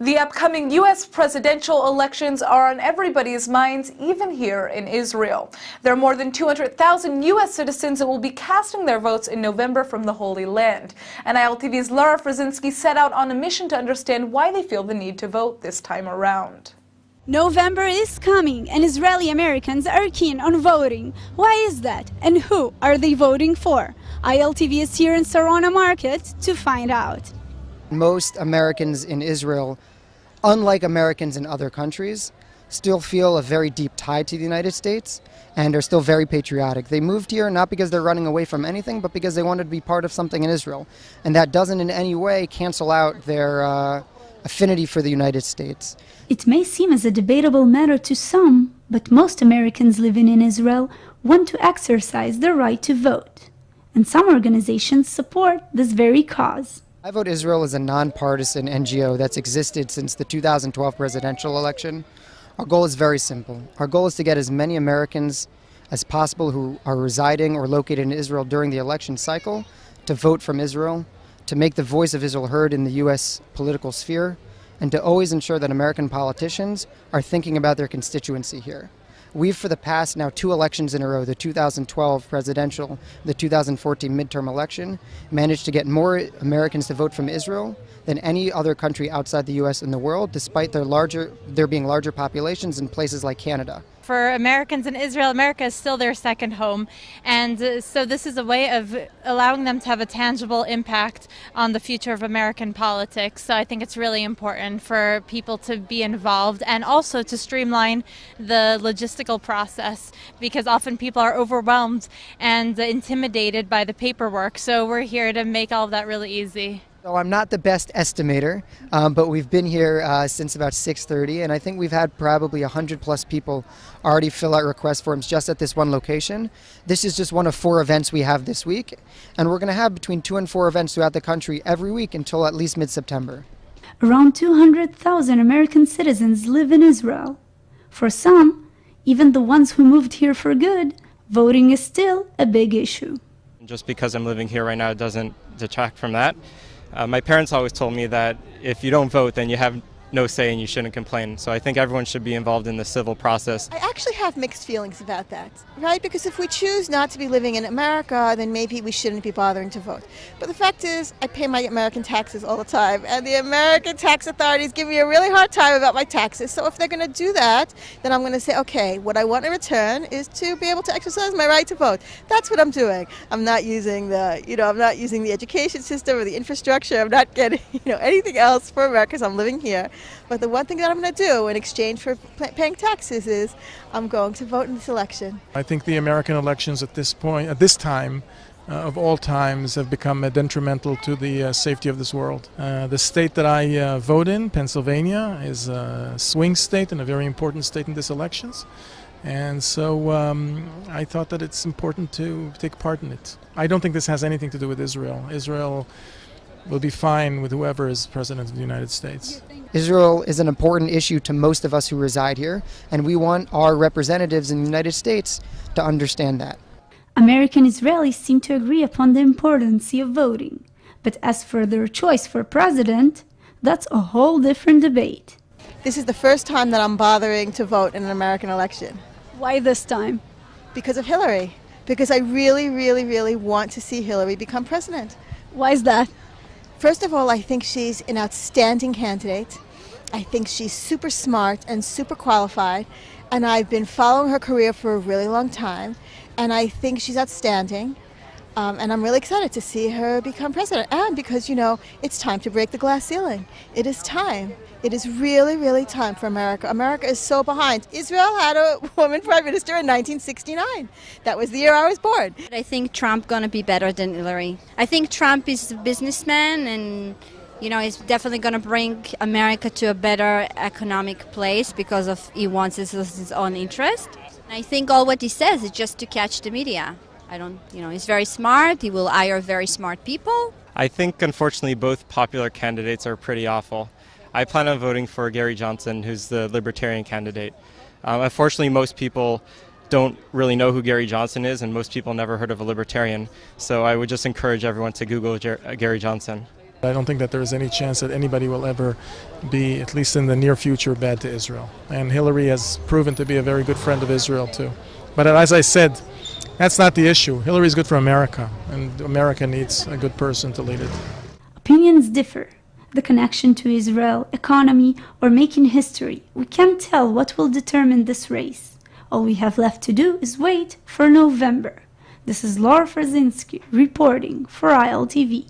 The upcoming U.S. presidential elections are on everybody's minds, even here in Israel. There are more than 200,000 U.S. citizens that will be casting their votes in November from the Holy Land. And ILTV's Laura Frzinski set out on a mission to understand why they feel the need to vote this time around. November is coming and Israeli Americans are keen on voting. Why is that? And who are they voting for? ILTV is here in Sarona Market to find out. Most Americans in Israel, unlike Americans in other countries, still feel a very deep tie to the United States and are still very patriotic. They moved here not because they're running away from anything, but because they wanted to be part of something in Israel. And that doesn't in any way cancel out their affinity for the United States. It may seem as a debatable matter to some, but most Americans living in Israel want to exercise their right to vote. And some organizations support this very cause. I Vote Israel is a nonpartisan NGO that's existed since the 2012 presidential election. Our goal is very simple. Our goal is to get as many Americans as possible who are residing or located in Israel during the election cycle to vote from Israel, to make the voice of Israel heard in the U.S. political sphere, and to always ensure that American politicians are thinking about their constituency here. We've, for the past now 2 elections in a row, the 2012 presidential, the 2014 midterm election, managed to get more Americans to vote from Israel than any other country outside the U.S. in the world, despite there being larger populations in places like Canada. For Americans in Israel, America is still their second home, and so this is a way of allowing them to have a tangible impact on the future of American politics. So I think it's really important for people to be involved and also to streamline the logistical process, because often people are overwhelmed and intimidated by the paperwork. So we're here to make all of that really easy. So I'm not the best estimator, but we've been here since about 6:30, and I think we've had probably 100+ people already fill out request forms just at this one location. This is just one of 4 events we have this week, and we're going to have between 2 and 4 events throughout the country every week until at least mid-September. Around 200,000 American citizens live in Israel. For some, even the ones who moved here for good, voting is still a big issue. Just because I'm living here right now doesn't detract from that. My parents always told me that if you don't vote, then you have no say and you shouldn't complain. So I think everyone should be involved in the civil process. I actually have mixed feelings about that, right? Because if we choose not to be living in America, then maybe we shouldn't be bothering to vote. But the fact is, I pay my American taxes all the time, and the American tax authorities give me a really hard time about my taxes. So if they're going to do that, then I'm going to say, okay, what I want in return is to be able to exercise my right to vote. That's what I'm doing. I'm not using I'm not using the education system or the infrastructure. I'm not getting, anything else for America because I'm living here. But the one thing that I'm going to do in exchange for paying taxes is I'm going to vote in this election. I think the American elections at this time, of all times, have become detrimental to the safety of this world. The state that I vote in, Pennsylvania, is a swing state and a very important state in these elections. And so I thought that it's important to take part in it. I don't think this has anything to do with Israel. Israel will be fine with whoever is president of the United States. Israel is an important issue to most of us who reside here, and we want our representatives in the United States to understand that. American Israelis seem to agree upon the importance of voting. But as for their choice for president, that's a whole different debate. This is the first time that I'm bothering to vote in an American election. Why this time? Because of Hillary. Because I really, really, really want to see Hillary become president. Why is that? First of all, I think she's an outstanding candidate. I think she's super smart and super qualified, and I've been following her career for a really long time, and I think she's outstanding, and I'm really excited to see her become president. And because, it's time to break the glass ceiling. It is time. It is really, really time for America. America is so behind. Israel had a woman prime minister in 1969. That was the year I was born. I think Trump gonna be better than Hillary. I think Trump is a businessman and, he's definitely gonna bring America to a better economic place because he wants his own interest. I think all what he says is just to catch the media. He's very smart. He will hire very smart people. I think, unfortunately, both popular candidates are pretty awful. I plan on voting for Gary Johnson, who's the Libertarian candidate. Unfortunately, most people don't really know who Gary Johnson is, and most people never heard of a Libertarian. So I would just encourage everyone to Google Gary Johnson. I don't think that there is any chance that anybody will ever be, at least in the near future, bad to Israel. And Hillary has proven to be a very good friend of Israel too. But as I said, that's not the issue. Hillary is good for America, and America needs a good person to lead it. Opinions differ. The connection to Israel, economy, or making history. We can't tell what will determine this race. All we have left to do is wait for November. This is Laura Frzinski reporting for ILTV.